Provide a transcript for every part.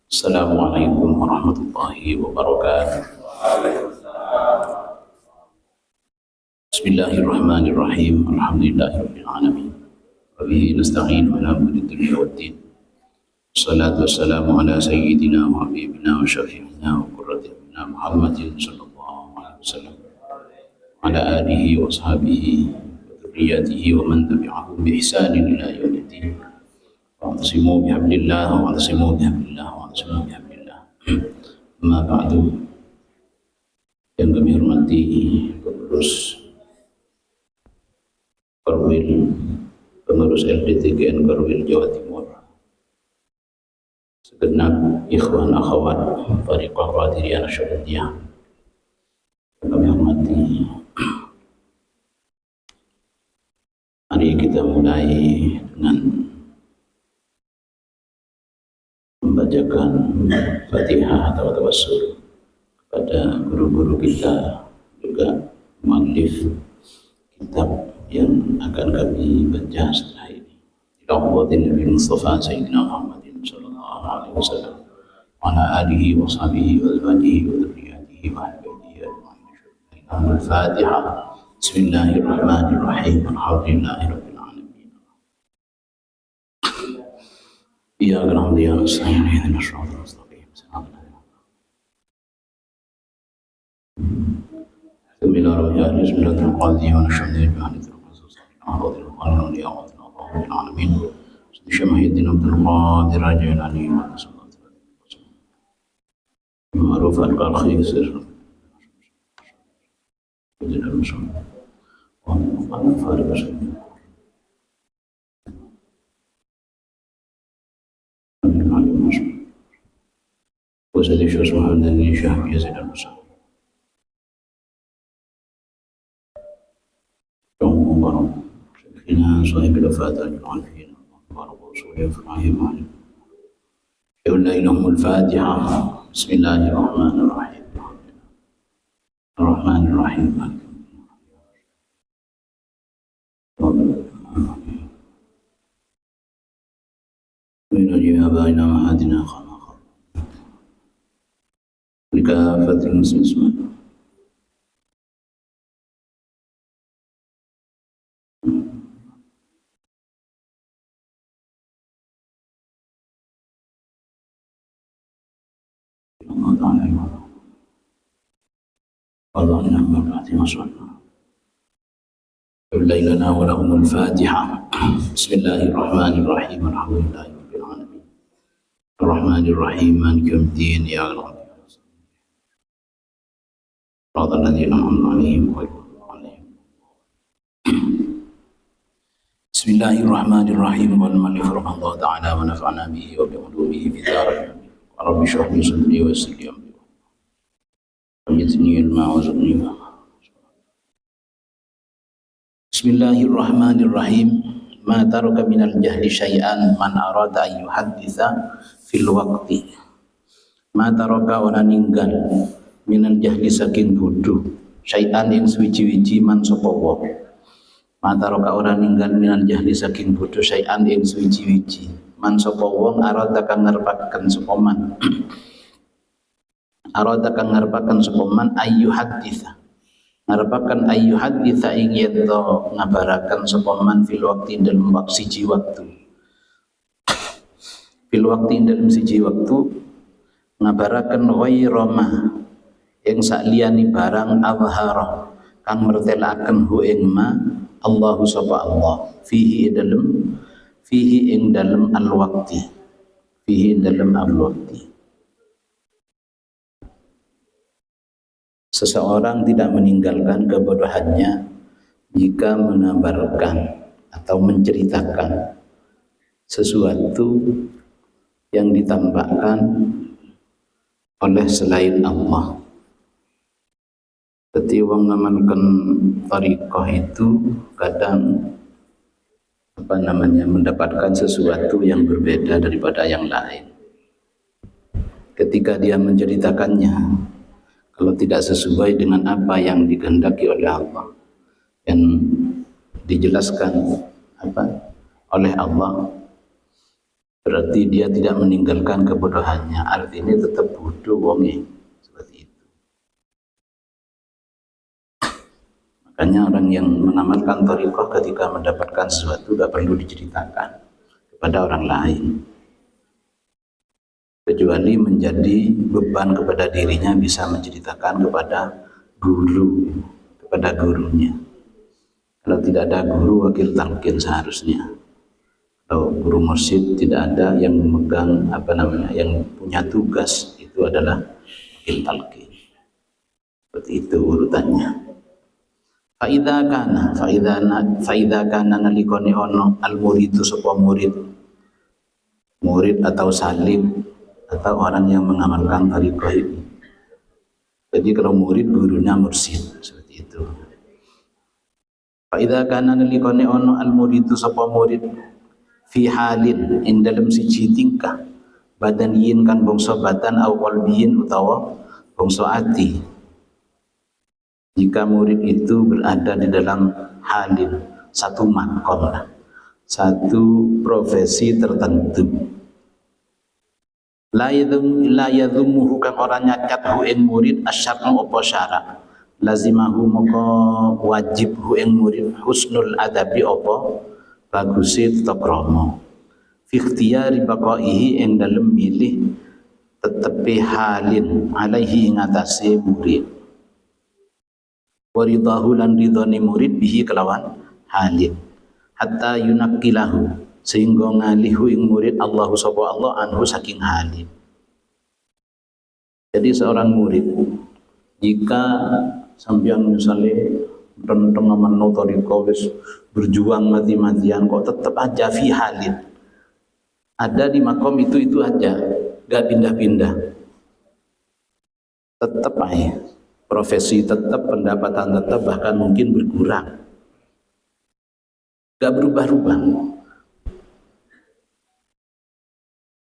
Assalamualaikum warahmatullahi wabarakatuh. Bismillahirrahmanirrahim. Alhamdulillahirabbil alamin. Wa bihi nasta'in ala umuri dunya waddin. Wassalatu wassalamu ala sayyidina wa habibina wa syafi'ina wa qurrati a'yunina Muhammadin sallallahu alaihi wasallam. Wa ala alihi wa sahbihi wa dzurriyyatihi wa man tabi'ahum bi ihsanin ila yaumiddin. Wa'tasimu bihablillah wa'tasimu bihablillah wa'tasimu bihablillah. Amma ba'du. Yang kami hormati pengurus Korwil, pengurus LDTGN Korwil Jawa Timur, segenap ikhwan akhwat Thariqah Qadiriyah Nasyabandiyah yang kami hormati. Mari kita mulai dengan membacakan Fatihah atau tawassul kepada guru-guru kita, juga muallif kitab yang akan kami baca setelah ini. Ilahummatin Nabi Mustafa Sayyidina Muhammadin sallallahu alaihi wasallam wa ala alihi wa sahbihi wa azwajihi wa dzurriyyatihi wa ahbadihi ajma'in. Al-Fatihah. Bismillahirrahmanirrahim. Alhamdulillahirabbil alamin. Iyyaka na'budu wa iyyaka nasta'in. Ihdinas siratal mustaqim. Bismillahirrahmanirrahim. Bismillahirrahmanirrahim. أعوذ بالله من الشيطان الرجيم. شمهدنا عبد القادر جيلاني معروف الخير سر وجل المسلم ومن فارق سنة وسدي شو اسمه الذي شهب يزيد المسلم إلى صاحب الوفاة أجمعين فينا وبارك وصولي إبراهيم عليه يقول لهم الفاتحة. بسم الله الرحمن الرحيم. الرحمن الرحيم من أجل آبائنا وأمهاتنا خلق لكافة المسلمين. اللهم بارك وصلنا ليلنا ولهم الفاتحة. بسم الله الرحمن الرحيم. الحمد لله رب العالمين الرحمن الرحيم مالك يوم الدين يا رب صراط الذين أنعمت عليهم غير المغضوب عليهم. بسم الله الرحمن الرحيم. والمؤلف رحمه الله تعالى ونفعنا به وبعلومه في دار رب اشرح لي صدري ويسر لي أمري وزدني علما وارزقني فهما. Bismillahirrahmanirrahim. Ma taraka minal jahli syai'an man arada an yuhadditha fil waqti. Ma taraka ora ninggal minal jahli saking bodoh syai'an ing suwiji-wiji man sapa wong. Ma taraka ora ninggal minal jahli saking bodoh syai'an ing suwiji-wiji man sapa wong arada kang ngarepaken sapa man. Arada kang ngarepaken sapa man ayu haditsa. Ngarepaken ayu haditsa ing yen to ngabaraken sapa man fil waqti dalem siji waktu. Fil waqti dalem siji waktu ngabaraken ghaira ma ing sakliyane barang azhara kang mertelaken hu ing ma Allahu sapa Allah fihi ing dalem al waqti. Fihi dalem al waqti. Seseorang tidak meninggalkan kebodohannya jika mengabarkan atau menceritakan sesuatu yang ditampakkan oleh selain Allah. Jadi wong ngamalkan thariqah itu kadang mendapatkan sesuatu yang berbeda daripada yang lain. Ketika dia menceritakannya, kalau tidak sesuai dengan apa yang dikehendaki oleh Allah, yang dijelaskan oleh Allah, berarti dia tidak meninggalkan kebodohannya, artinya tetap bodoh wonge. Seperti itu. Makanya orang yang mengamalkan thariqah ketika mendapatkan sesuatu gak perlu diceritakan kepada orang lain, kecuali menjadi beban kepada dirinya, bisa menceritakan kepada guru, kepada gurunya. Kalau tidak ada guru, wakil talqin seharusnya. Kalau guru mursyid tidak ada yang memegang yang punya tugas, itu adalah wakil talqin. Seperti itu urutannya. Faidha kana nalikone ono al muridu sapa murid atau salim atau orang yang mengamalkan thariqah ini. Jadi kalau murid gurunya mursyid, seperti itu. Faidha kana nalikone ono al muridu sapa murid fi halin ing dalam siji tingkah badaniyin kan bangsa badan au qalbiyin utawa bangsa ati. Jika murid itu berada di dalam halin, satu makom lah, satu profesi tertentu. La yadhumuhu kang ora nyacat hu ing murid asyar'u apa syarak. Lazimahu maka wajib hu ing murid husnul adabi apa bagusi tata krama. Fi ikhtiyari baqaihi ing dalem milih tetepi halin alaihi ing atase murid. Waridahu lan ridhone murid bihi kelawan halin hatta yunaqqilahu sehingga ngalihu ing murid Allahu sapa Allah anhu saking halin. Jadi seorang murid jika sampeyan misalnya renteng amanno thariqah wis berjuang mati-matian kok tetap aja fi halin, ada di makom itu aja, gak pindah-pindah, tetap aja profesi tetap, pendapatan tetap, bahkan mungkin berkurang, gak berubah-ubah.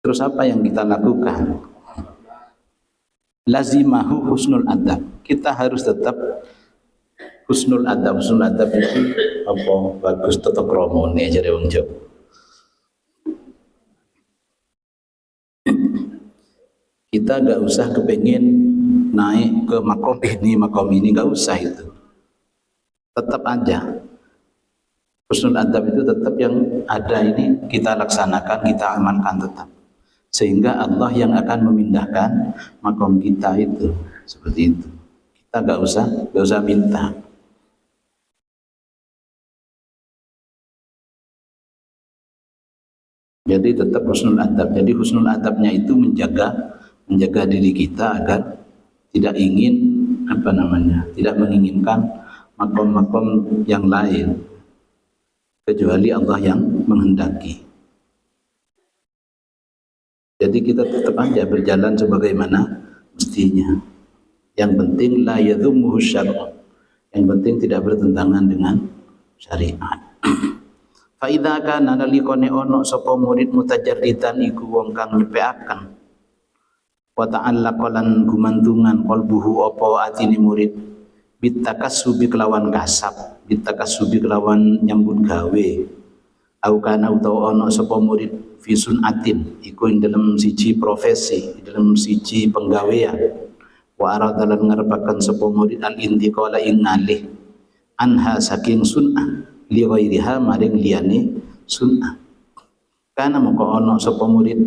Terus apa yang kita lakukan? Lazimahu husnul adab. Kita harus tetap husnul adab. Husnul adab itu apa? Bagus tata kramane jare wong Jawa. Kita gak usah kepengen naik ke makom ini, gak usah itu. Tetap aja husnul adab itu tetap yang ada ini kita laksanakan, kita amalkan tetap, sehingga Allah yang akan memindahkan makom kita itu. Seperti itu. Kita gak usah minta. Jadi tetap husnul adab. Jadi husnul adabnya itu menjaga diri kita agar tidak ingin tidak menginginkan makom-makom yang lain kecuali Allah yang menghendaki. Jadi kita tetap aja berjalan sebagaimana mestinya. Yang penting la yadhumuhu syar'u. Yang penting tidak bertentangan dengan syariat. Fa idza kana nalikone ono sapa murid mutajarridan iku wong kang nyepeaken wa ta'allaqa lan gumantungan qalbuhu apa atine murid bitakassubi kelawan kasab, bitakassubi kelawan nyambut gawe. Au kana utawa ana sapa murid fi sunatin iku ing dalam siji profesi, dalam siji penggawean. Wa arada lan ngarepaken sapa murid al intiqala ing ngalih anha saking sunnah li ghairiha maring liyane sunnah. Kana moko ana sapa murid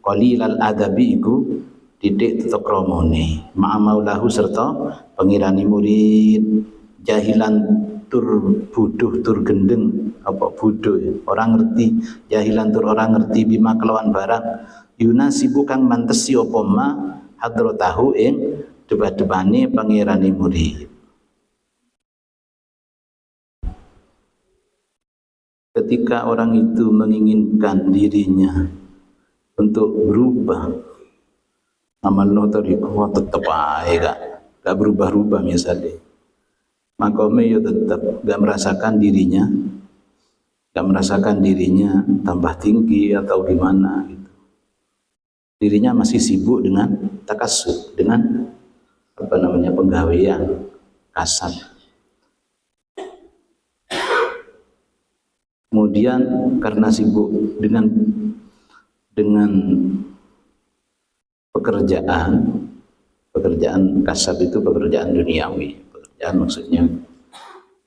qalilal adabi iku didik tata kramane ma'a maulahu serta pengirani murid jahilan tur buduh tur gendeng apa bodoh ya. Orang ngerti jahilan tur orang ngerti bima kelawan barang yunasibu kang mantesi apa ma hadratahu ing debat-debane pengirani murid. Ketika orang itu menginginkan dirinya untuk berubah amal thariqah tetap aja gak berubah-ubah misalnya, makomnya ya tetap gak merasakan dirinya tambah tinggi atau gimana gitu. Dirinya masih sibuk dengan takasub, dengan penggawean kasar. Kemudian karena sibuk dengan dengan pekerjaan kasab itu pekerjaan duniawi, pekerjaan maksudnya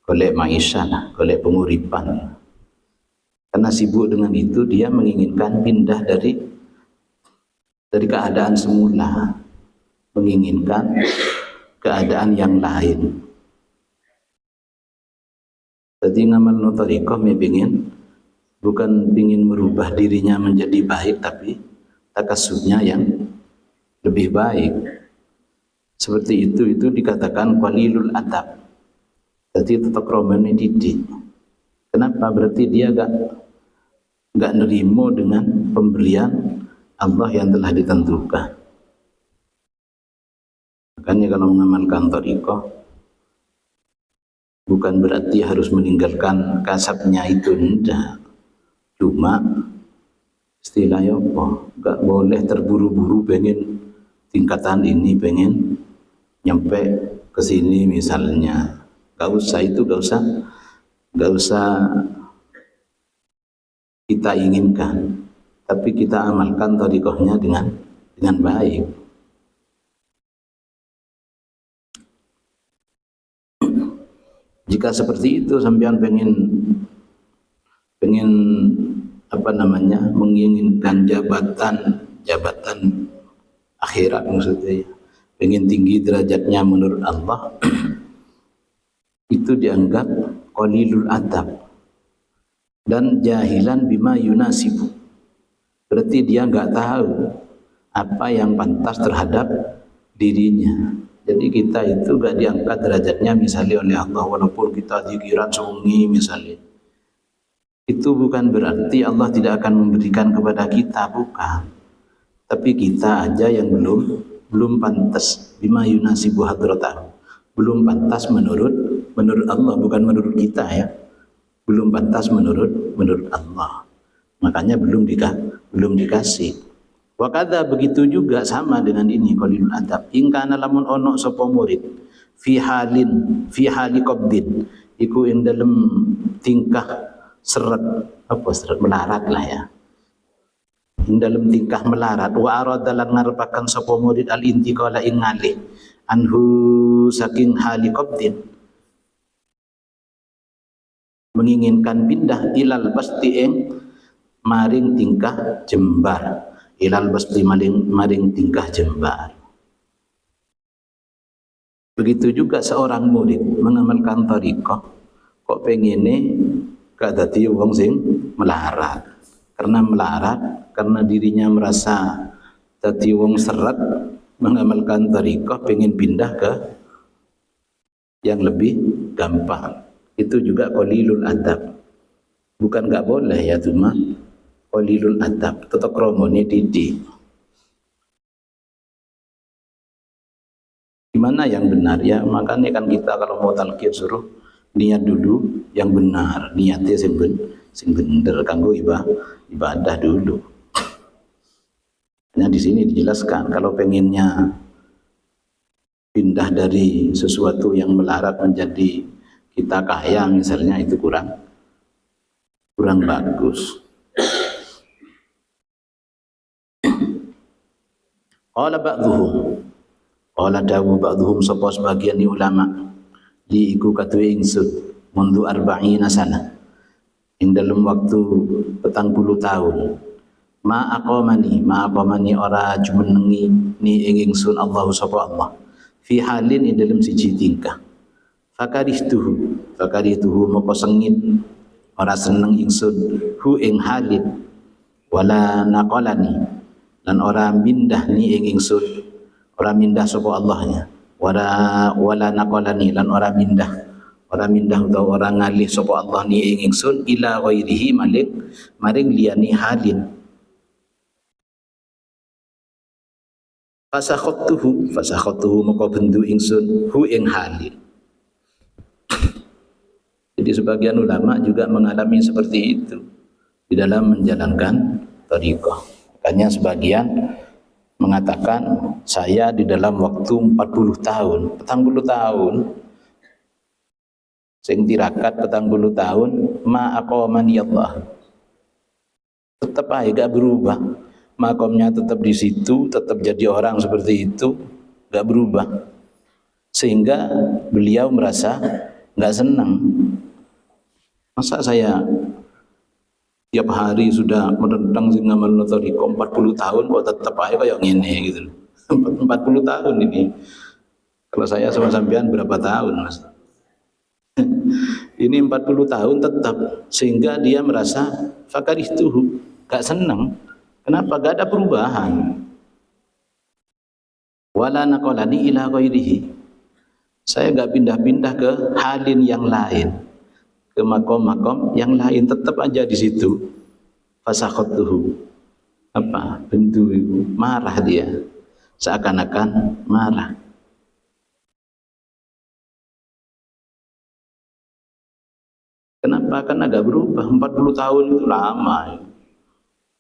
golek maisha, golek penguripan. Karena sibuk dengan itu, dia menginginkan pindah dari keadaan semula, menginginkan keadaan yang lain. Jadi ngamal no tariqah bukan ingin merubah dirinya menjadi baik, tapi takasubnya yang lebih baik. Seperti itu dikatakan qalilul adab. Jadi tetap romani didik. Kenapa? Berarti dia gak nerimo dengan pemberian Allah yang telah ditentukan. Makanya kalau mengamalkan thariqah bukan berarti harus meninggalkan kasabnya itu, enggak. Cuma istilahnya apa? Gak boleh terburu-buru pengen tingkatan ini, pengen nyampe ke sini misalnya. Gak usah kita inginkan, tapi kita amalkan thariqahnya dengan baik. Jika seperti itu sampean pengen menginginkan jabatan akhirat maksudnya, pengen tinggi derajatnya menurut Allah, itu dianggap qalilul adab dan jahilan bima yunasibu. Berarti dia enggak tahu apa yang pantas terhadap dirinya. Jadi kita itu enggak diangkat derajatnya misalnya oleh Allah walaupun kita zikiran sungi misalnya. Itu bukan berarti Allah tidak akan memberikan kepada kita, bukan. Tapi kita aja yang belum pantas bima yunasibu hadratahu. Belum pantas menurut Allah, bukan menurut kita ya. Belum pantas menurut Allah. Makanya belum dikasih. Wakadha begitu juga sama dengan ini qalilul adab. In kana lamun ono sapa murid fi hali qabdin iku ing dalem tingkah seret melarat lah ya. Ing dalem tingkah melarat wa arada lan ngarepaken sapa murid al intiqala ing ngalih anhu saking hali qabdin, menginginkan pindah ilal basti ing maring tingkah jembar, ilal basti maring tingkah jembar. Begitu juga seorang murid mengamalkan thariqah kok pengene gak dadi wong sing melarat. Karena dirinya merasa dadi wong seret, mengamalkan thariqah pengen pindah ke yang lebih gampang. Itu juga qalilul adab. Bukan gak boleh ya, cuma qalilul adab, tetap romone didik. Gimana yang benar ya? Makanya kan kita kalau mau talqin suruh niat dulu yang benar, niatnya sing bener kanggo ibadah dulu. Nah di sini dijelaskan kalau pengennya pindah dari sesuatu yang melarat menjadi kita kaya misalnya, itu kurang bagus. Qala ba'dhuhum, qala dawu ba'dhuhum, sapa sebagian ulama li iku katuwe ingsun mundu 40 sana ing dalam waktu 40 tahun ma aqamani ora jumenengi ni ing ingsun Allah sapa Allah fi halin ing dalam siji tingkah fakarihtuhu moko sengit ora seneng ingsun hu ing halin wala naqalani lan ora mindah ni ing ingsun, ora mindah sapa Allahnya, wala naqalani lan ora mindah utawa ora ngalih sapa Allah ni ing ingsun ila ghairihi maring liyani halin. Fasakhattuhu moko bendu ingsun hu ing halin. Jadi sebagian ulama juga mengalami seperti itu di dalam menjalankan thariqah. Makanya sebagian mengatakan saya di dalam waktu 40 tahun sing tirakat 40 tahun ma aqamani Allah, tetap aja gak berubah, makomnya tetap di situ, tetap jadi orang seperti itu, nggak berubah. Sehingga beliau merasa nggak senang. Masa saya tiap hari sudah menentang sing ngamalno thariqah 40 tahun kok tetap aja kayak ngene gitu. 40 tahun ini. Kalau saya sama sampean berapa tahun, Mas? Ini 40 tahun tetap, sehingga dia merasa fakarihtuhu, gak senang. Kenapa? Gak ada perubahan. Wala naqalani ila ghairihi. Saya gak pindah-pindah ke halin yang lain, ke makom-makom yang lain, tetap aja di situ. Fasakhatuhu. Apa? Bendu itu marah dia. Seakan-akan marah. Kenapa? Karena agak berubah. 40 tahun itu lama.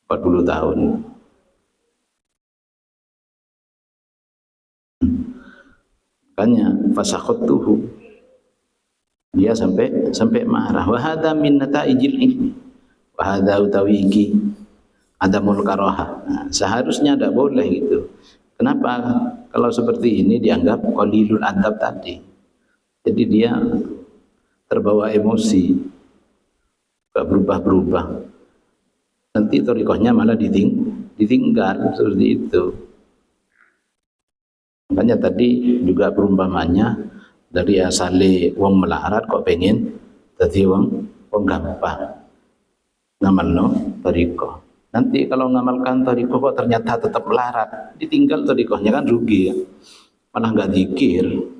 40 tahun. Makanya fasakhatuhu. Dia sampai marah. Wa hadza min nataijil ilmi. Wa hadza utawiki adamul karaha. Nah, seharusnya tidak boleh gitu. Kenapa? Kalau seperti ini dianggap qalilul adab tadi. Jadi dia terbawa emosi, gak berubah-berubah. Nanti thariqahnya malah ditinggal seperti itu. Makanya tadi juga perumpamannya dari asale wong melarat kok pengen dadi wong gampang ngamalno thariqah. Nanti kalau ngamalkan thariqah kok ternyata tetap melarat, ditinggal thariqahnya kan rugi ya. Malah enggak zikir.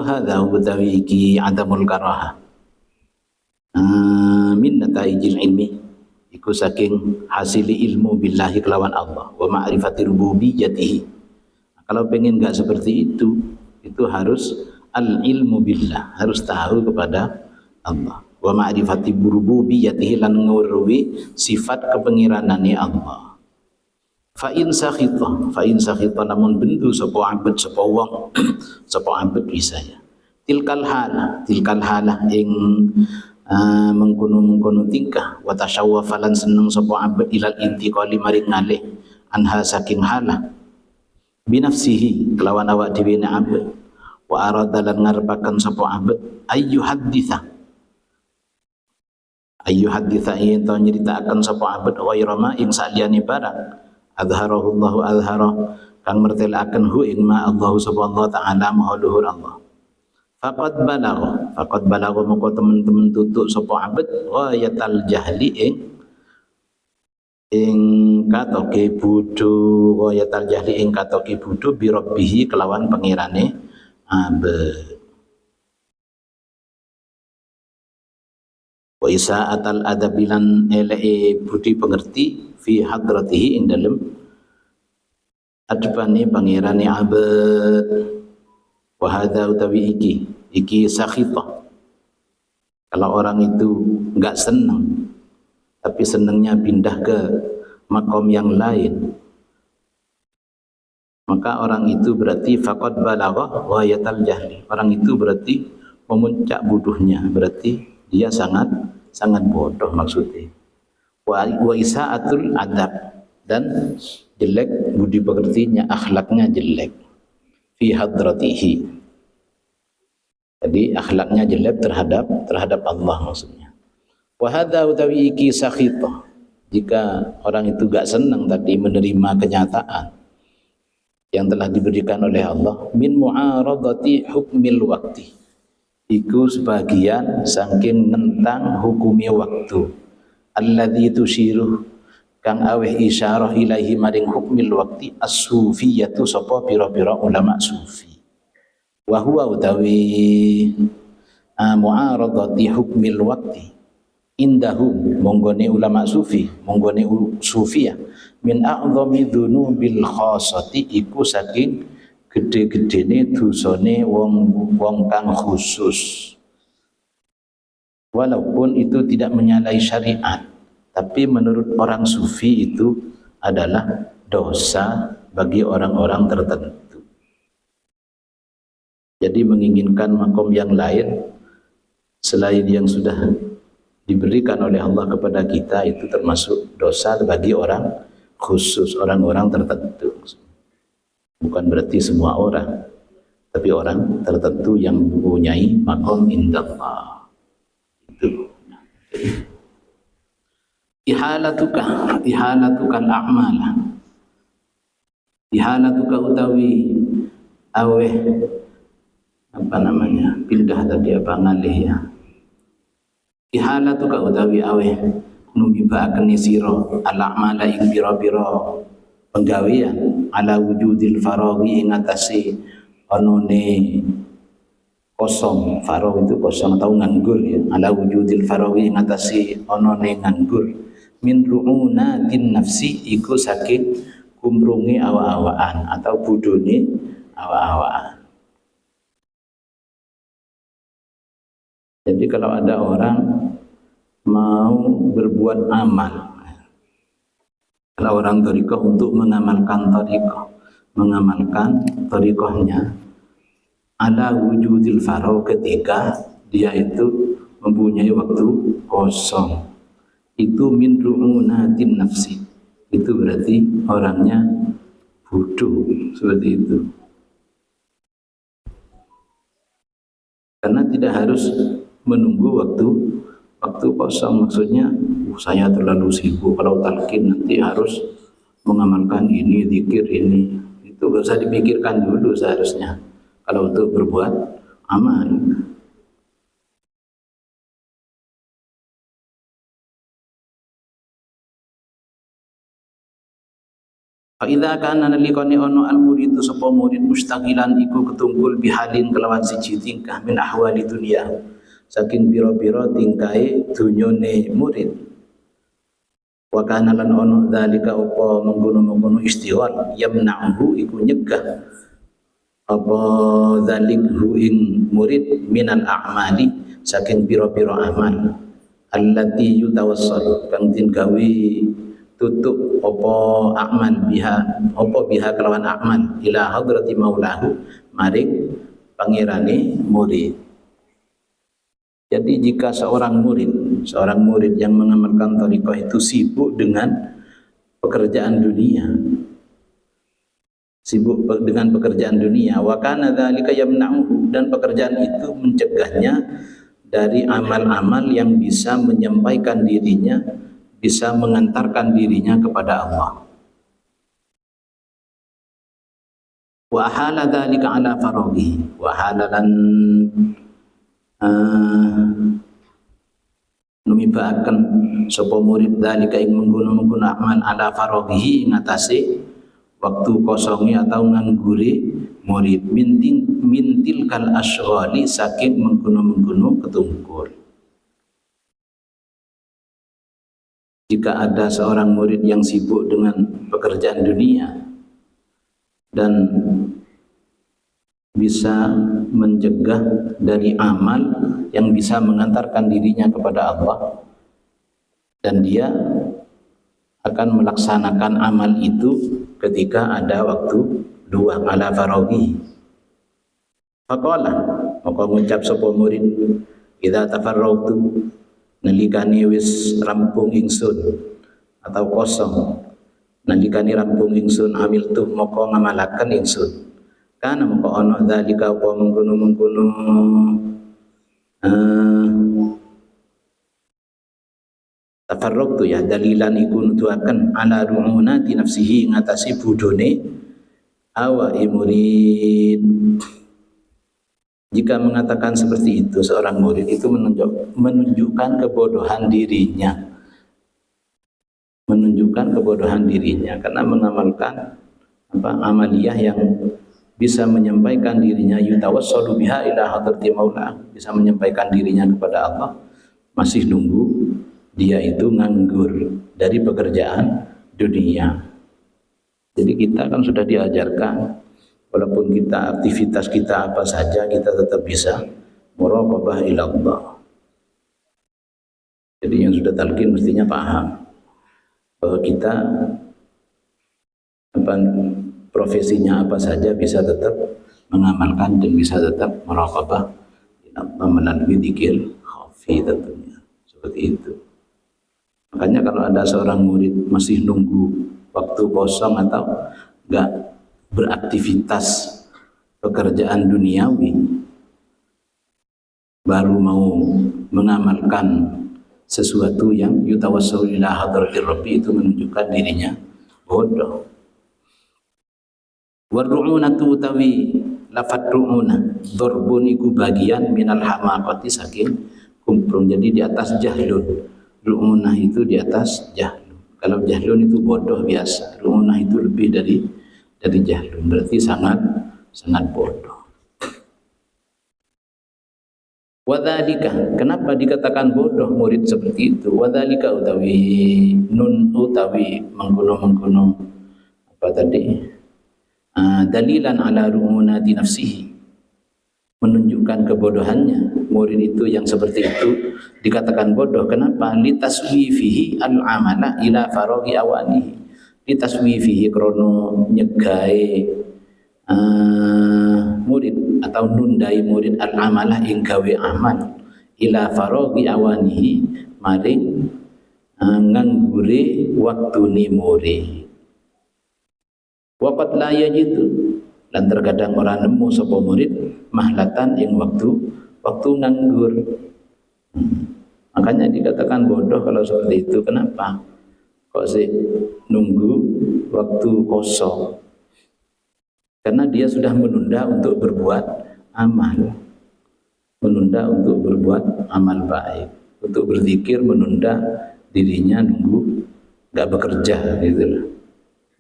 Hadza butawiki adamul karaha min nataijil ilmi, iku saking hasili ilmu billahi kelawan Allah wa ma'rifati rububiyyatihi. Kalau pengen enggak seperti itu harus al ilmu billah, harus tahu kepada Allah, wa ma'rifati rububiyyatihi, lan nguruwi sifat kepengiranane Allah. Fa in sakhita namun bendu sapa abad sapa wong sapa abad bisa ya. Tilkal halah ing mengkono tingkah wa tasyawwafalan seneng sapa abad ilal intiqali maring ngalih anha saking halah binafsihi kelawan awak dhewe ne abad wa arada lan ngarepaken sapa abad ayu haditha yen to nyritakaken sapa abad ghairama ing saliyane barang adharahu Allahu adhara kang mertelakaken hu ing ma Allah subhanahu wa ta'ala maha luhur Allah. Faqad balagha moko temen-temen tutuk sapa abad ghayatal jahli ing katoke bodho, ghayatal jahli ing katoke bodho bi rabbihi kelawan pengirane abad. Wa isa'atal adabilan eleke budi pengerti fi hadratihi ing dalem adepane pangirane abad. Wa hadza utawi iki sakhitah. Kalau orang itu enggak senang tapi senangnya pindah ke makom yang lain, maka orang itu berarti faqad balagha ghayatal jahli. Orang itu berarti memuncak bodohnya, berarti dia sangat bodoh maksudnya. Wa isa'atul adab, dan jelek budi pekertinya, akhlaknya jelek fi hadratihi. Jadi akhlaknya jelek terhadap Allah maksudnya. Wa hadza utawi iki sakhitah. Jika orang itu gak senang tadi menerima kenyataan yang telah diberikan oleh Allah min mu'aradati hukmil waqti, iku sebagian saking nentang hukumi waktu, alladzi tusyiruh kang aweh isyarah ilaihi maring hukmil waqti as-sufiyatu sapa pira-pira ulama sufi. Wa huwa utawi mu'aradati hukmil waqti indahum monggone ulama sufi, monggone sufiyah, min a'dhami dzunubil khassati, iku saking gede-gedene dosane wong kang khusus. Walaupun itu tidak menyalahi syariat, tapi menurut orang sufi itu adalah dosa bagi orang-orang tertentu. Jadi menginginkan makom yang lain selain yang sudah diberikan oleh Allah kepada kita itu termasuk dosa bagi orang khusus, orang-orang tertentu. Bukan berarti semua orang, tapi orang tertentu yang mempunyai maqam indallah. Itu. Ihalatuka al-a'mala. Ihalatuka utawi aweh pindah tadi ngalih ya. Ihalatuka utawi aweh numibaaken sira al-a'mala ing pira-pira penggawean ala wujudil faraghi ing atase anone kosong. Faragh itu kosong atau nganggur ya. Ala wujudil faraghi ing atase anone nganggur min ru'unatin nafsi iku saking kumrunge awa-awaan atau budone awa-awaan. Jadi kalau ada orang mau berbuat amal, kalau orang thariqah untuk mengamalkan thariqahnya ala wujudil faragh ketika dia itu mempunyai waktu kosong, itu min ru'unatin nafsi, itu berarti orangnya bodoh seperti itu. Karena tidak harus menunggu waktu kosong, maksudnya saya terlalu sibuk, kalau talqin nanti harus mengamalkan ini, zikir ini, itu gak usah dipikirkan dulu seharusnya kalau untuk berbuat amal. Idza kana nalikane ono al murid sapa murid mustaqilan iku ketungkul bihalin kelawan siji tingkah min ahwali dunia, saking pira-pira tingkahe dunyane murid. Wa kana lan ono zalika apa mengkono-mengkono istighfar yamna'uhu iku nyegah apa zalikhu ing murid minal a'mali saking pira-pira amal allati yutawassal kang den gawe tutup apa amal biha kelawan amal ila hadrati maulahu maring pangirane murid. Jadi jika seorang murid yang mengamalkan thariqah itu sibuk dengan pekerjaan dunia, wa kana dzalika yamna'uhu, dan pekerjaan itu mencegahnya dari amal-amal yang bisa menyampaikan dirinya, bisa mengantarkan dirinya kepada Allah. Wa hala dzalika ala faraghi, wa halalan numibaaken sapa murid dzalika ing mengguno-mengguno amal ala faraghi ngatasi waktu kosongnya atau nganggure murid mintil kal asyghali saking mengguno-mengguno ketungkul. Jika ada seorang murid yang sibuk dengan pekerjaan dunia dan bisa mencegah dari amal yang bisa mengantarkan dirinya kepada Allah, dan dia akan melaksanakan amal itu ketika ada waktu luang ala faraghi. Faqala, maka ngucap sapa murid, idza tafarragtu, nalikane wis rampung ingsun atau kosong, nalikane rampung ingsun amiltu moko ngamalaken ingsun, kana moko ana dzalika apa mengkono-mengkono tafarragtu ya dalilan iku nuduhaken ala ru'unati nafsihi ngatasi budone awake murid. Jika mengatakan seperti itu seorang murid itu menunjukkan kebodohan dirinya, karena mengamalkan amaliyah yang bisa menyampaikan dirinya yutawassalu biha ila hadrati maula, bisa menyampaikan dirinya kepada Allah, masih nunggu dia itu nganggur dari pekerjaan dunia. Jadi kita kan sudah diajarkan, walaupun kita aktivitas kita apa saja, kita tetap bisa muraqabah ila Allah. Jadi yang sudah talqin mestinya paham bahwa kita profesinya apa saja bisa tetap mengamalkan dan bisa tetap muraqabah ila Allah melalui dzikir khafi tentunya. seperti itu. Makanya kalau ada seorang murid masih nunggu waktu kosong atau enggak beraktivitas pekerjaan duniawi, baru mau mengamalkan sesuatu yang yutawassalu ila hadratir rabbi, itu menunjukkan dirinya bodoh. Warru'unatu utawi lafad ru'una, dharbun iku bagian minal hamaqati saking kumprung. Jadi di atas jahlun. Ru'unah itu di atas jahlun. Kalau jahlun itu bodoh biasa, ru'unah itu lebih dari jahlun, berarti sangat bodoh. Wadzalika, kenapa dikatakan bodoh murid seperti itu? Wadzalika utawi nun utawi menggunung apa tadi? Dalilan ala ru'unati nafsihi, menunjukkan kebodohannya. Murid itu yang seperti itu dikatakan bodoh. Kenapa? Litaswifihi al-amala ila faraghi awanihi. Litaswifihi krono nyegai murid atau nundai murid al-amalah ing gawe amal ila faraghi awanihi maring nganggure waktune murid. Waqat la yajidu, dan terkadang orang nemu sapa murid mahlatan ing waktu nganggur. Makanya dikatakan bodoh kalau seperti itu. Kenapa? Kok sih nunggu waktu kosong? Karena dia sudah menunda untuk berbuat amal, menunda untuk berbuat amal baik, untuk berzikir menunda dirinya, nunggu nggak bekerja gitu loh,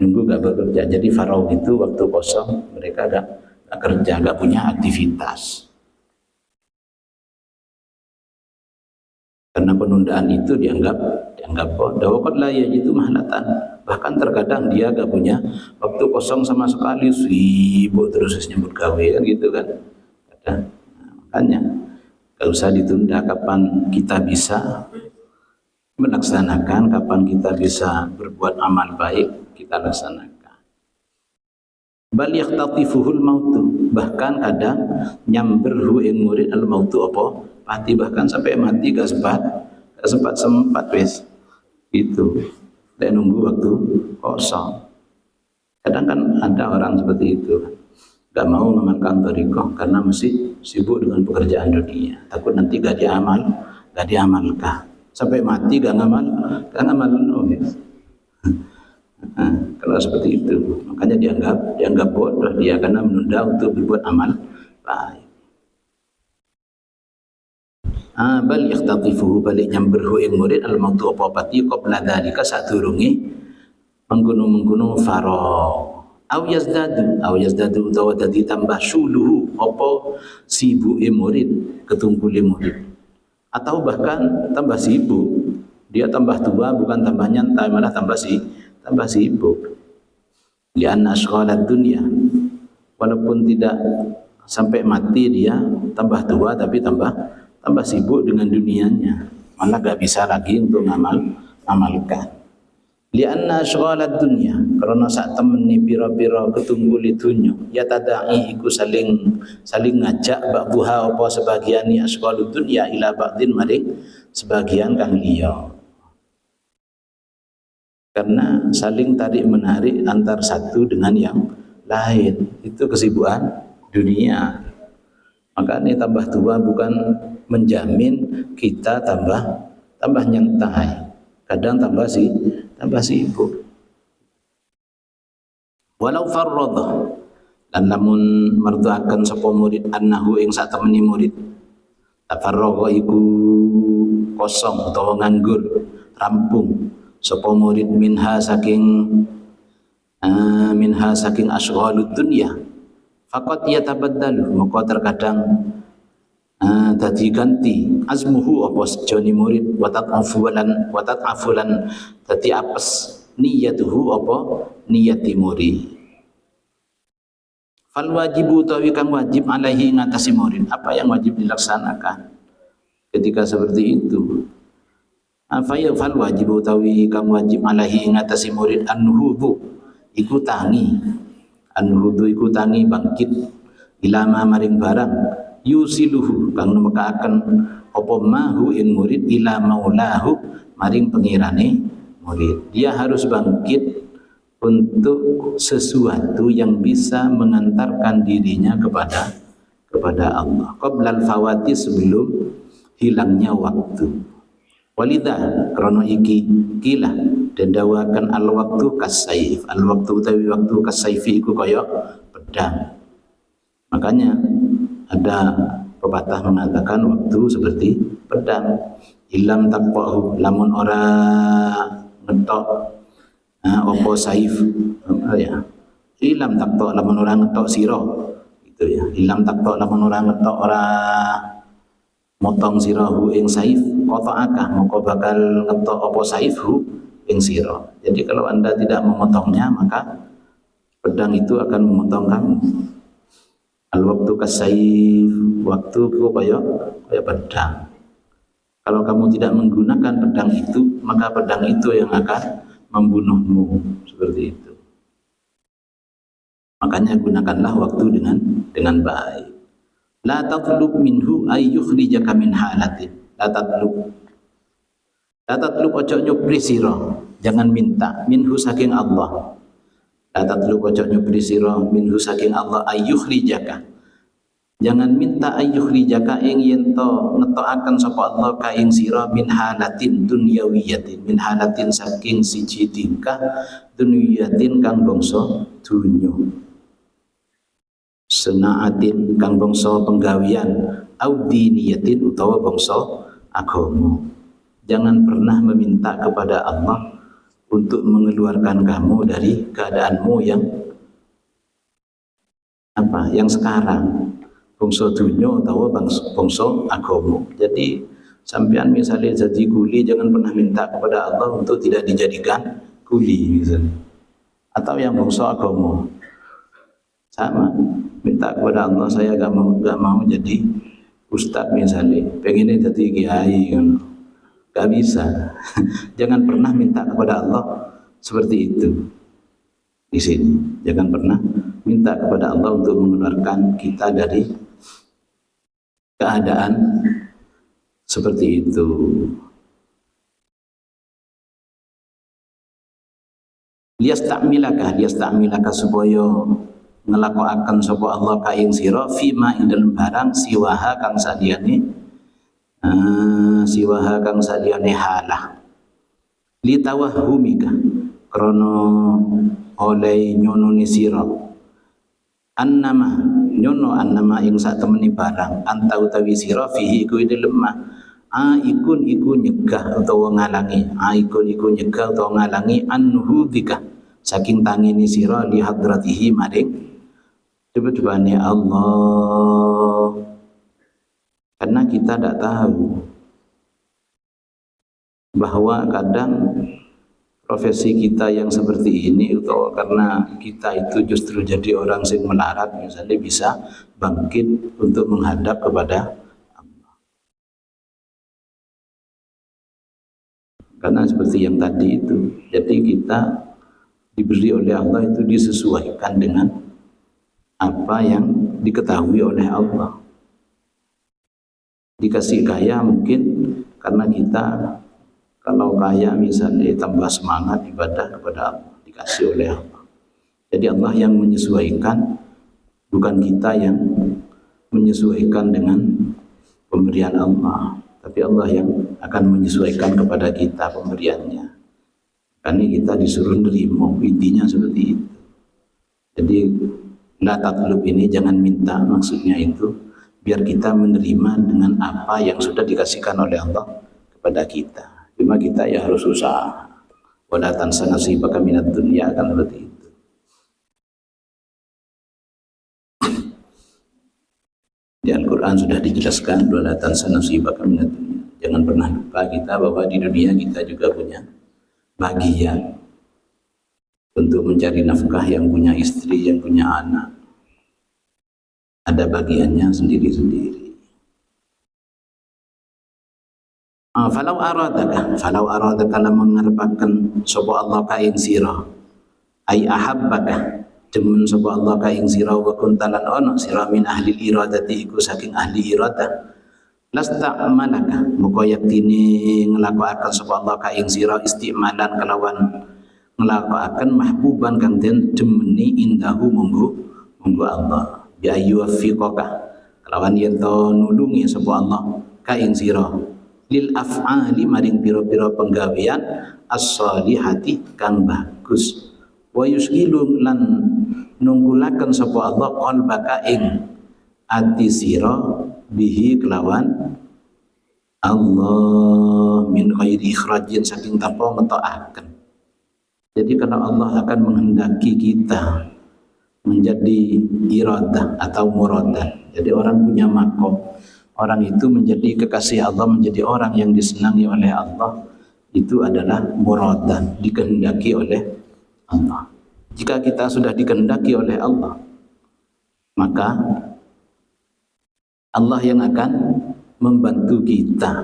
nunggu nggak bekerja. Jadi farau itu waktu kosong mereka nggak kerja, nggak punya aktivitas. Karena penundaan itu dianggap bodoh. Waqad la yajidu mahlatan, bahkan terkadang dia gak punya waktu kosong sama sekali, sibuk terus nyebut gawe kan gitu kan. Makanya gak usah ditunda. Kapan kita bisa melaksanakan, kapan kita bisa berbuat amal baik, kita laksanakan. Bal yahtatifuhul mautu, bahkan kadang nyamberhu ing murid al mautu apa mati, bahkan sampai mati gak sempat wis itu, dan nunggu waktu kosong. Kadang kan ada orang seperti itu, gak mau mengamalkan thariqah karena masih sibuk dengan pekerjaan dunia, takut nanti gak diamalkan sampai mati gak ngamal yes. Kalau seperti itu, makanya dianggap bodoh dia karena menunda untuk berbuat amal baik. Bal yakhtatifuhu, balik nyamberhu ing murid al mautu apa pati qabla dzalika sadurunge menggunung faro au yazdadu utawa dadi tambah syuluhu apa sibuke murid, ketungkule murid, atau bahkan tambah sibuk. Dia tambah tua, bukan tambah nyantai, malah tambah sibuk. Lianna asghalad dunya, walaupun tidak sampai mati dia tambah tua, tapi tambah sibuk dengan dunianya, malah gak bisa lagi untuk ngamalkan. Lianna asghalad dunya, karena sak temeni pira-pira ketungguli dunya, ya tadai iku saling ngajak ba'buha apa sebagian ni asghalud dunya ila ba'din maring sebagian kang liya. Karena saling tarik menarik antar satu dengan yang lain, itu kesibukan dunia. Makanya tambah tua bukan menjamin kita tambah nyantai, kadang tambah sibuk. Walau farradha, dan namun mertuakan sapa murid annahu ing sak temeni murid tafarragha iku kosong utawa nganggur, rampung sapa murid minha saking asghalud dunya, faqad yatabaddalu, maka terkadang dadi ganti azmuhu apa sejoni murid, watat afulan dadi apes niyatuhu apa niyati murid. Fal wajibu utawi kang wajib alaihi ngatasi murid, apa yang wajib dilaksanakan ketika seperti itu? Fal wajibu utawi kang wajib alaihi ngatasi murid an-nuhudhu iku tangi, bangkit ilama maring barang yusiluhu kang nemekaken apa mahu ing murid ila maulahu maring pengirane murid. Dia harus bangkit untuk sesuatu yang bisa mengantarkan dirinya kepada Allah qablal fawati, sebelum hilangnya waktu. Walidha krono iki kila dan dawakan al waktu kasayf, al waktu utawi waktu kasayfi iku kaya pedang. Makanya ada pepatah mengatakan waktu seperti pedang. Ilam taqwahu, lamun ora ngetok opo saif ya. Ilam taqwa, lamun ora ngetok sira gitu ya. Ilam taqwa, lamun ora ngetok, ora motong sirahu ing saif qata'aka, moko bakal ngetok opo saifhu ing sira. Jadi kalau Anda tidak memotongnya, maka pedang itu akan memotong kamu. Al waktu kasayif, waktu ku kaya pedang. Kalau kamu tidak menggunakan pedang itu, maka pedang itu yang akan membunuhmu, seperti itu. Makanya gunakanlah waktu dengan baik. La tatlub minhu ay yukhrijaka min halatin. La tatlub ojo nyupri sira, jangan minta minhu saking Allah. La tatlub ojo nyupri sira minhu saking Allah ay yukhrijaka. Jangan minta ayyukhrijaka ing yen to ngetokaken sapa Allah ka ing sira min halatin dunyawiyatin, min halatin saking siji tingkah dunyawiyatin kang bangsa dunya, senaatin kang bangsa penggawean, audiniyatin utawa bangsa agama. Jangan pernah meminta kepada Allah untuk mengeluarkan kamu dari keadaanmu yang sekarang, bangsa dunia atau bangsa agama. Jadi sampean misalnya jadi kuli, jangan pernah minta kepada Allah untuk tidak dijadikan kuli misalnya. Atau yang bangsa agama, sama, minta kepada Allah, saya gak mau jadi ustadz misalnya, pengennya jadi kiai kan, gak bisa. Jangan pernah minta kepada Allah seperti itu. Di sini jangan pernah minta kepada Allah untuk mengeluarkan kita dari keadaan seperti itu. Liyastamilaka supaya ngelakoaken sapa Allah ka ing sira fima ing dalem barang siwaha kang saliyane halah. Litawahumika krana oleh nyononi sira annama nyono ing sak temeni barang anta utawi sira fihi iku lemah ikun iku nyegah utawa ngalangi anhudika saking tangini sira li hadratihi maring debane Allah. Karena kita tidak tahu bahwa kadang profesi kita yang seperti ini, atau karena kita itu justru jadi orang yang melarat misalnya, bisa bangkit untuk menghadap kepada Allah. Karena seperti yang tadi itu, jadi kita diberi oleh Allah itu disesuaikan dengan apa yang diketahui oleh Allah. Dikasih kaya mungkin karena kita, kalau kaya misalnya tambah semangat ibadah kepada Allah, dikasih oleh Allah. Jadi Allah yang menyesuaikan, bukan kita yang menyesuaikan dengan pemberian Allah, tapi Allah yang akan menyesuaikan kepada kita pemberiannya. Karena kita disuruh nerima, intinya seperti itu. Jadi la tatlub ini jangan minta, maksudnya itu biar kita menerima dengan apa yang sudah dikasihkan oleh Allah kepada kita. Cuma kita ya harus usaha. Wala tansa nasibaka minad dunya, akan seperti itu. Di Al-Quran sudah dijelaskan wala tansa nasibaka minad dunya. Jangan pernah lupa kita bahwa di dunia kita juga punya bagian untuk mencari nafkah, yang punya istri, yang punya anak. Ada bagiannya sendiri-sendiri. Falau aradaka lamun ngarepaken sapa Allah ka ing sira ay ahabbaka demen sapa Allah ka ing sira wa kuntalan ana sira min ahli iradati iku saking ahli iradah lasta'malaka muga yaktine nglakokaken sapa Allah ka ing sira istimalan kelawan nglakokaken mahbuban kang den demeni indahu munggo Allah bi ayyufiqaka kelawan yen to nulungi sapa Allah ka ing sira lil af'ali maring pira-pira penggawean as-solihati kang bagus wa yusgilu lan nunggulaken sapa Allah qalbaka ing ati sira bihi kelawan Allah min ghairi ikhrajin saking tanpa ngetokaken. Jadi karena Allah akan menghendaki kita menjadi iradah atau muradah. Jadi orang punya makom, orang itu menjadi kekasih Allah, menjadi orang yang disenangi oleh Allah, itu adalah muradah, dikehendaki oleh Allah. Jika kita sudah dikehendaki oleh Allah, maka Allah yang akan membantu kita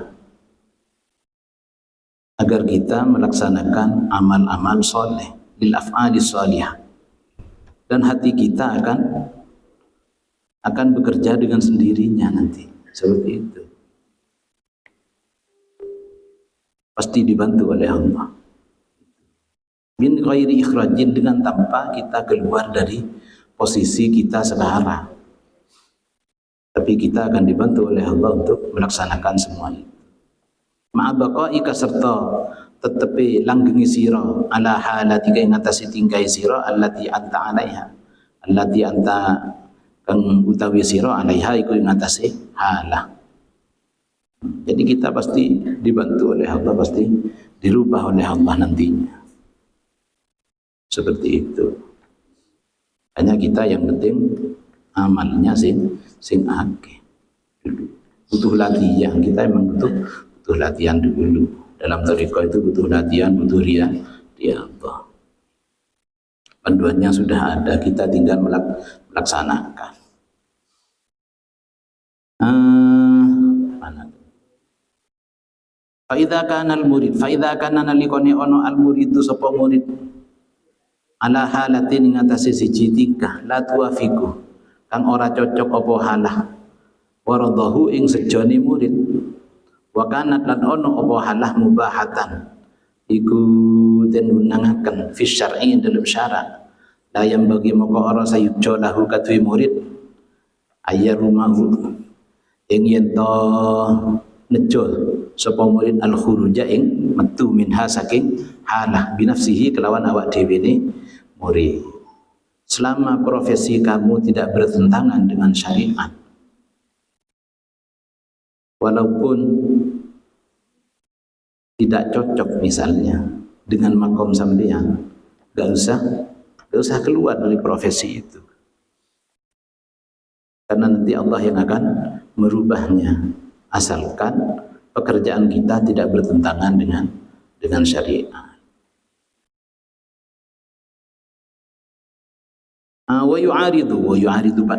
agar kita melaksanakan amal-amal soleh, lil af'ali sholihah, dan hati kita akan bekerja dengan sendirinya nanti, seperti itu. Pasti dibantu oleh Allah. Min ghairi ikhrajin, dengan tanpa kita keluar dari posisi kita sekarang. Tapi kita akan dibantu oleh Allah untuk melaksanakan semua itu. Ma'abaqaika serta tetepi langgengi sira ala halati ka ing atase tingkai sira allati anta alaiha, allati anta kang utawi sira alaiha iku ing atase halah. Jadi kita pasti dibantu oleh Allah, pasti dirubah oleh Allah nantinya. Seperti itu. Hanya kita yang penting amalnya sing akeh. Butuh latihan, kita emang butuh latihan dulu. Dalam thariqah itu butuh latihan, butuh riyadhah. Panduannya sudah ada, kita tinggal melaksanakan. Mana? Faidha kana al-murid, faidha kana nalikone ono al-muridu sapa murid ala halatin ing atase siji tingkah la tuafiku kang ora cocok apa halah waradahu ing sejane murid wa kanat lan ono apa halah mubahatan iku den gunangaken fi syar'i dalam syarak la yang bagi moko ora sayujo lahu kadwi murid ayyarumahu ing yen to nejol sapa murid al khuruja ing metu minha saking halah binafsihi kelawan awak dhewe ne murid. Selama profesi kamu tidak bertentangan dengan syariat, walaupun tidak cocok misalnya dengan makom sampean, gak usah keluar dari profesi itu, karena nanti Allah yang akan merubahnya, asalkan pekerjaan kita tidak bertentangan dengan syariat. Wa yu'aridu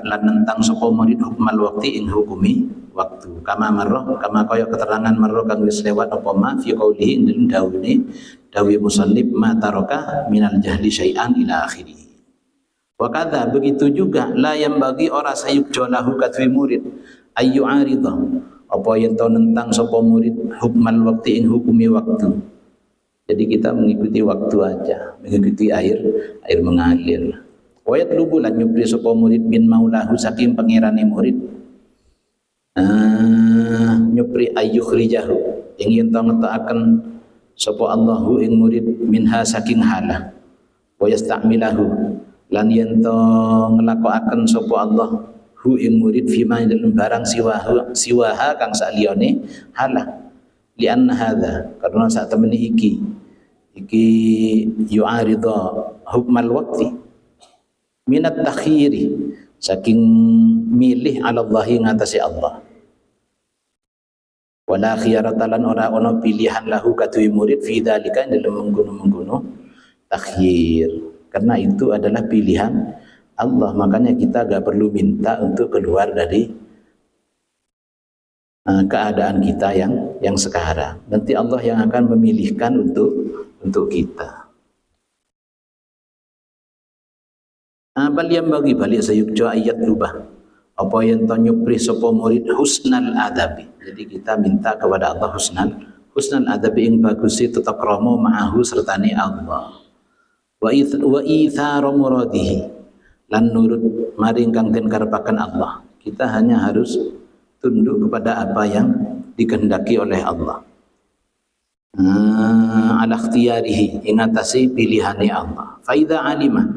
lan nentang sapa murid hukmal waqti ing hukumi waktu kama kaya keterangan marro kang wis lewat apa ma fi qaulihi ing dawi musannif ma taraka minal jahli syai'an ila akhirih. Wa kadza begitu juga la yang bagi ora sayuk jolahu kadwi murid ayu aridah apa yen to nentang sapa murid hukmal waqti ing hukumi waktu. Jadi kita mengikuti waktu aja, mengikuti air mengalir. Wayat lubu lan nyupri sapa murid bin maulahu saking pangirane murid nyupri ayyukhrijahu ing yen to ngetokaken sapa Allahu ing murid minha saking halah wa yasta'milahu lan yen to nglakokaken sapa Allah hu ing murid fima dalem barang siwaha kang saliyane halah li anna hadza karena sak temene iki yu'aridha hukmal waqti minat takhiri saking milih ala Allahi ngatasi Allah wala khiyaratalan ora ono pilihan lahu kadui murid fi dzalika dalam mengguno takhir, karena itu adalah pilihan Allah, makanya kita gak perlu minta untuk keluar dari keadaan kita yang sekarang. Nanti Allah yang akan memilihkan untuk kita. Bal yang bagi balik sayukjo ayat lubah apa yen to nyupri sapa murid husnal adabi. Jadi kita minta kepada Allah husnal adabi ing bagusi tata krama ma'ahu sertane Allah. Wa ithara muradihi lan nurut maring kang den karepaken Allah. Kita hanya harus tunduk kepada apa yang dikehendaki oleh Allah. Ala ikhtiyarihi ing atase pilihane Allah. Fa idza alima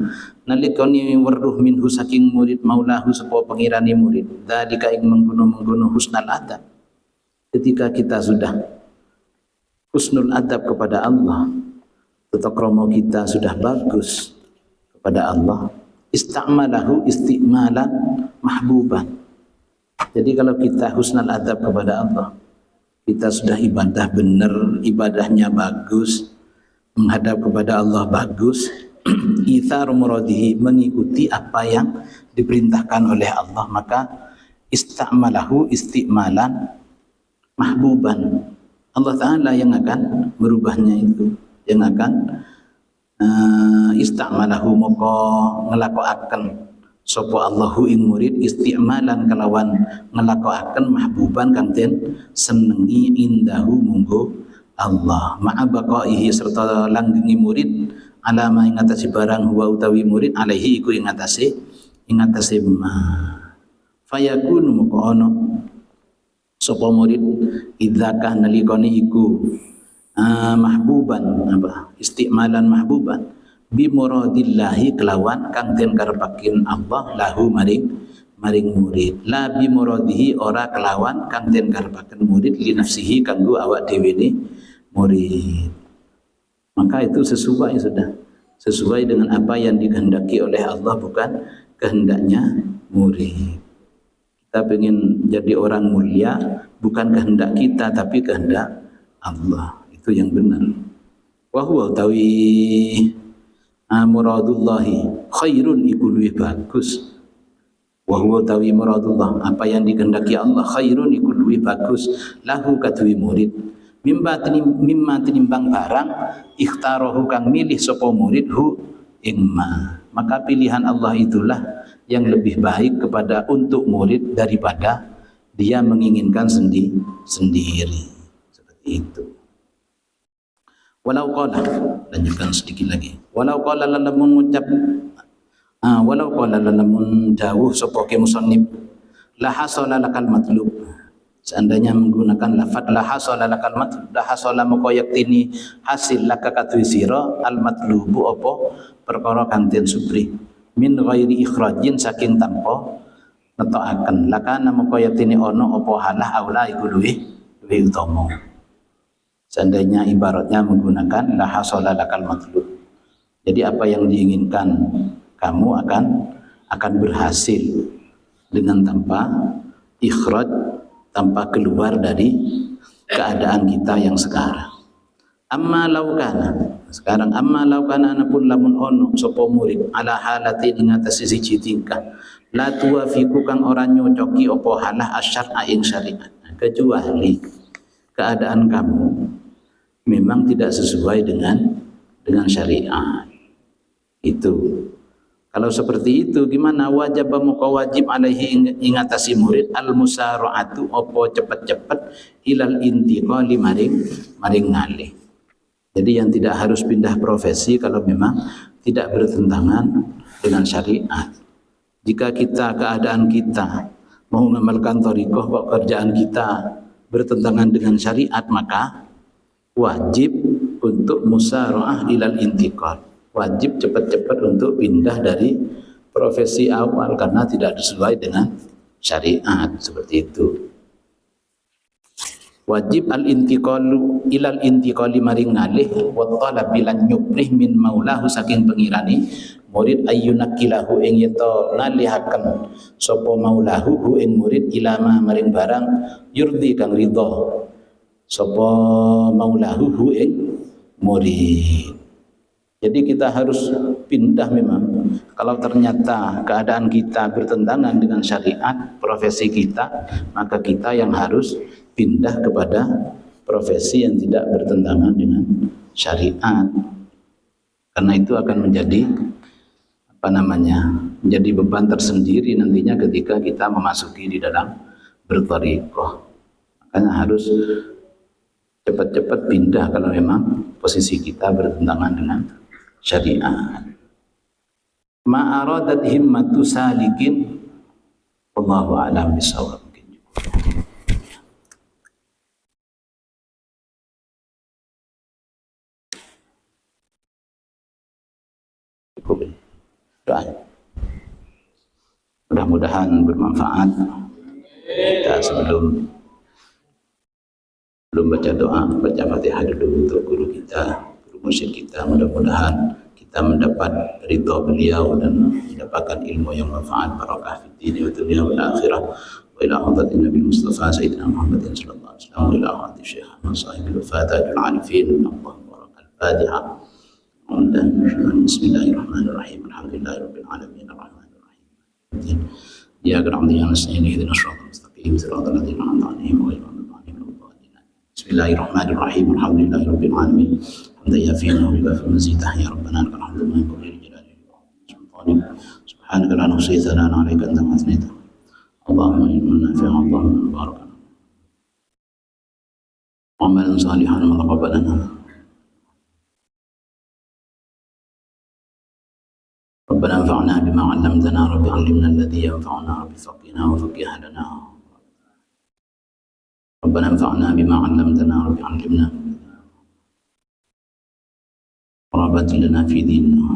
nalikani weruh minhu saking murid maulahu sapa pengirane murid dalika ing mengkono-mengkono husnul adab. Ketika kita sudah husnul adab kepada Allah, tata krama kita sudah bagus kepada Allah, ista'malahu isti'malan mahbuban. Jadi kalau kita husnul adab kepada Allah, kita sudah ibadah benar, ibadahnya bagus, menghadap kepada Allah bagus, ithar muradihi, mengikuti apa yang diperintahkan oleh Allah, maka ista'malahu isti'malan mahbuban. Allah Ta'ala yang akan merubahnya itu, yang akan ista'malahu moko ngelakoaken sapa Allahu ing murid isti'malan kelawan ngelakoaken mahbuban kang den senengi indahu munggo Allah ma'a baqaihi serta langgengi murid alama ing atase barang huwa utawi murid alaihi iku ing atase ma fayakunu moko ana sapa murid idza kana nalikane iku mahbuban isti'malan mahbuban bi muradillahi kelawan kang den karepaken Allah lahu maring murid la bi muradihi ora kelawan kang den karepaken murid li nafsihi kanggo awak dhewe ne murid. Maka itu sesuai dengan apa yang dikehendaki oleh Allah, bukan kehendaknya murid. Kita ingin jadi orang mulia bukan kehendak kita tapi kehendak Allah, itu yang benar. Wa huwa tawi muradullahi khairun iku luwih bagus. Wa huwa tawi muradullah, apa yang dikehendaki Allah khairun iku luwih bagus lahu kadwi murid mimma tinimbang barang ikhtarahu kang milih sapa murid hu ingma. Maka pilihan Allah itulah yang lebih baik kepada untuk murid daripada dia menginginkan sendiri. Seperti itu. Walau qala, lanjutkan sedikit lagi. Walau qala lamun dawuh sapa ke musannif la hasala lakal matlub. Seandainya menggunakan lafaz la hasala lakal matlub, la hasala moko yaktini hasil laka katwi sira al matlubu apa perkara kang den supri min ghairi ikhrajin saking tanpa netokaken lakana moko yaktini ono apa halah aula iku luwih utama. Seandainya ibaratnya menggunakan la hasala lakal matlub. Jadi apa yang diinginkan kamu akan berhasil dengan tanpa ikhraj, tanpa keluar dari keadaan kita yang sekarang. Amma laukana, sekarang amma laukana anapun lamun ono sapa murid ala halati ing atase siji tingkah la tuwafiqu kang ora nyocoki apa halah asyar'a ing syariat, kecuali keadaan kamu memang tidak sesuai dengan syariat. Itu kalau seperti itu gimana? Wajib muka wajib alaihi ingatasi murid al musara'atu opo cepet-cepet ilal intiqali maring ngalih. Jadi yang tidak harus pindah profesi kalau memang tidak bertentangan dengan syariat. Jika keadaan kita mau mengamalkan thariqah kok kerjaan kita bertentangan dengan syariat, maka wajib untuk musara'ah ilal intiqal. Wajib cepat-cepat untuk pindah dari profesi awal karena tidak sesuai dengan syariat, seperti itu. Wajib al-intiqalu ilal intiqali maring ngalih wa talabi lan nyuprih min maulahu saking pengirani murid ayyunakilahu ing yeto ngalihaken sapa maulahu hu ing murid ilama maring barang yurdi kang ridha sapa maulahu hu ing murid. Jadi kita harus pindah memang. Kalau ternyata keadaan kita bertentangan dengan syariat, profesi kita, maka kita yang harus pindah kepada profesi yang tidak bertentangan dengan syariat. Karena itu akan menjadi menjadi beban tersendiri nantinya ketika kita memasuki di dalam berthariqah. Makanya harus cepat-cepat pindah kalau memang posisi kita bertentangan dengan syariat. Ma'aradat himmatu salikin wallahu a'lam bishawab. Mudah-mudahan bermanfaat. Kita sebelum baca doa, baca Fatihah dulu untuk guru kita, guru mursyid kita. Mudah-mudahan kita mendapat ridha beliau dan mendapatkan ilmu yang manfaat, barakah fid din wa dunya wal akhirah. Wa ila hadratin Nabi Mustafa Sayyidina Muhammadin sallallahu alaihi wasallam wa ila hadrati Syekh Masahibil Fatihah al-Arifin. Allah barakal Fatihah. Bismillahirrahmanirrahim. Alhamdulillahirabbil alamin arrahmanir rahim. Ya Rabbi ya nasta'in ihdinas siratal mustaqim siratal ladzina an'amta 'alaihim ghairil maghdubi 'alaihim waladdallin. Bismillahirrahmanirrahim. Alhamdulillahirabbil alamin. Hamdan yafi'u wa yukafi mazidah ya rabbana lakal hamdu ma yanbaghi li jalali sultanik. Subhanaka la nuhsi thana'an 'alaika anta kama athnayta. Allahumma ilman nafi'an Allahumma barakan. Amalan salihan wa taqabbalana. ربنا انفعنا بما علمتنا رب علمنا الذي ينفعنا رب فقنا وفقه لنا ربنا انفعنا بما علمتنا رب علمنا ربنا لنا في ديننا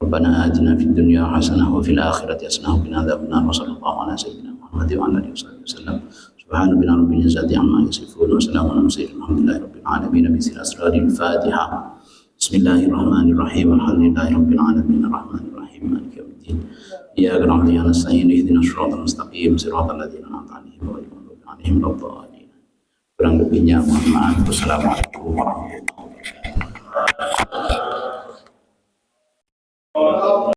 ربنا آتنا في الدنيا حسنة وفي الآخرة حسنة وقنا عذاب النار وصلى الله على سيدنا محمد وعلى آله وصحبه وسلم سبحان ربنا رب العزة عما يصفون وسلام على المرسلين الحمد لله رب العالمين بسر أسرار الفاتحة. Bismillahirrahmanirrahim. Alhamdulillahi rabbil alamin arrahmanir rahim maliki yaumiddin. Iyyaka na'budu wa iyyaka nasta'in ihdinas siratal mustaqim siratal ladzina an'amta 'alaihim ghairil maghdubi 'alaihim waladdallin. Kurang lebihnya mohon maaf. Wassalamualaikum warahmatullahi wabarakatuh.